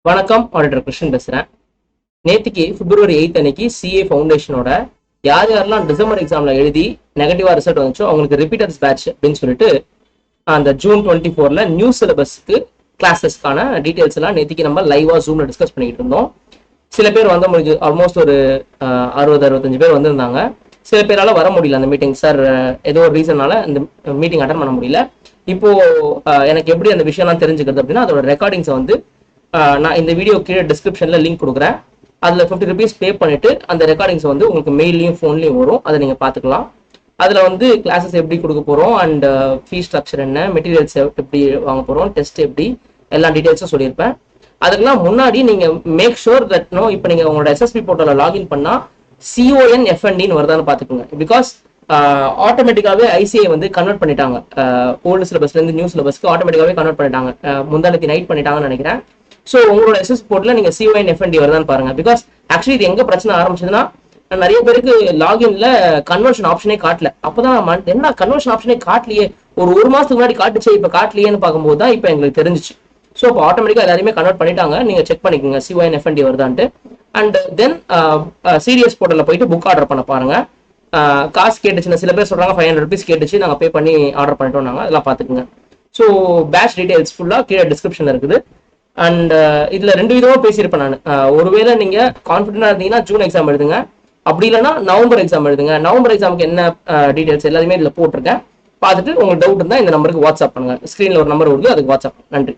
வணக்கம், ஆடிட்டர் கிருஷ்ணன் பேசுறேன். நேற்றுக்கு February 8 அன்னைக்கு சிஏ ஃபவுண்டேஷனோட யார் யாரெல்லாம் டிசம்பர் எக்ஸாம்ல எழுதி நெகட்டிவா ரிசல்ட் வந்துச்சோ அவங்களுக்கு ரிப்பீட்டர்ஸ் பேட்ச் அப்படின்னு சொல்லிட்டு அந்த June 24 நியூ சிலபஸ்க்கு கிளாஸஸ்க்கான டீடைல்ஸ் எல்லாம் நேற்றுக்கு நம்ம லைவா ஜூம்ல டிஸ்கஸ் பண்ணிக்கிட்டு இருந்தோம். சில பேர் வந்து முடிஞ்சு ஆல்மோஸ்ட் ஒரு 60-65 பேர் வந்திருந்தாங்க. சில பேரால வர முடியல அந்த மீட்டிங். சார் ஏதோ ஒரு ரீசனால இந்த மீட்டிங் அட்டன் பண்ண முடியல. இப்போ எனக்கு எப்படி அந்த விஷயம்லாம் தெரிஞ்சுக்கிறது அப்படின்னா அதோட ரெக்கார்டிங்ஸை வந்து நான் இந்த வீடியோ கீழே டிஸ்கிரிப்ஷன்ல லிங்க் கொடுக்குறேன். அதுல ₹50 பே பண்ணிட்டு அந்த ரெக்கார்டிங்ஸ் வந்து உங்களுக்கு மெயிலையும் ஃபோன்லையும் வரும். அதை நீங்க பாத்துக்கலாம். அதுல வந்து கிளாஸஸ் எப்படி கொடுக்க போறோம் அண்ட் ஃபீஸ் ஸ்ட்ரக்சர் என்ன, மெட்டீரியல்ஸ் எப்படி வாங்க போறோம், டெஸ்ட் எப்படி, எல்லா டீடைல்ஸும் சொல்லியிருப்பேன். அதுக்கெல்லாம் முன்னாடி நீங்க மேக் ஷோர் தட் இப்போ நீங்க உங்களோட எஸ்எஸ்பி போர்ட்டல லாகின் பண்ணா CONFNDன்னு வருதான்னு பாத்துக்கோங்க. பிகாஸ் ஆட்டோமேட்டிக்காவே ஐசிஐ வந்து கன்வெர்ட் பண்ணிட்டாங்க. ஓல்டு சிலபஸ்ல இருந்து நியூ சிலபஸ்க்கு ஆட்டோமேட்டிக்காவே கன்வெர்ட் பண்ணிட்டாங்க. முந்தானத்தி நைட் பண்ணிட்டாங்கன்னு நினைக்கிறேன். ஸோ உங்களோட எஸ்எஸ் போர்ட்ல நீங்க CONFND வருதான்னு பாருங்க. பிகாஸ் ஆக்சுவலி இது எங்க பிரச்சனை ஆரம்பிச்சதுன்னா நிறைய பேருக்கு லாகின்ல கன்வர்ஷன் ஆப்ஷனே காட்டல. அப்பதான் என்ன கன்வர்ஷன் ஆப்ஷனே காட்டலையே, ஒரு மாசத்துக்கு முன்னாடி காட்டுச்சு, இப்ப காட்டலையேன்னு பார்க்கும்போது தான் இப்ப எங்களுக்கு தெரிஞ்சிச்சு. ஸோ இப்போ ஆட்டோமேட்டிக்கா எல்லாருமே கன்வெர்ட் பண்ணிட்டாங்க. நீங்க செக் பண்ணிக்கோங்க CONFND வருதான்ட்டு. அண்ட் தென் சீரியஸ் போர்ட்டல்ல போயிட்டு புக் ஆர்டர் பண்ண பாருங்க. காசு கேட்டுச்சுன்னா சில பேர் சொல்றாங்க ₹500 கேட்டுச்சு, நாங்கள் பே பண்ணி ஆர்டர் பண்ணிட்டோம். நாங்கள் அதெல்லாம் பார்த்துக்குங்க. ஸோ பேட்ச் டீடைல்ஸ் ஃபுல்லா கீழே டிஸ்கிரிப்ஷன்ல இருக்குது. அண்ட் இதுல 2 விதமா பேசியிருப்பேன் நான். ஒருவேளை நீங்க கான்ஃபிடென்டா இருந்தீங்கன்னா ஜூன் எக்ஸாம் எழுதுங்க, அப்படி இல்லைன்னா நவம்பர் எக்ஸாம் எழுதுங்க. நவம்பர் எக்ஸாமுக்கு என்ன டீடைல்ஸ் எல்லாத்தையுமே இதுல போட்டிருக்கேன். பார்த்துட்டு உங்களுக்கு டவுட் இருந்தா இந்த நம்பருக்கு வாட்ஸ்அப் பண்ணுங்க. ஸ்கிரீன்ல ஒரு நம்பர் வருது, அதுக்கு வாட்ஸ்அப். நன்றி.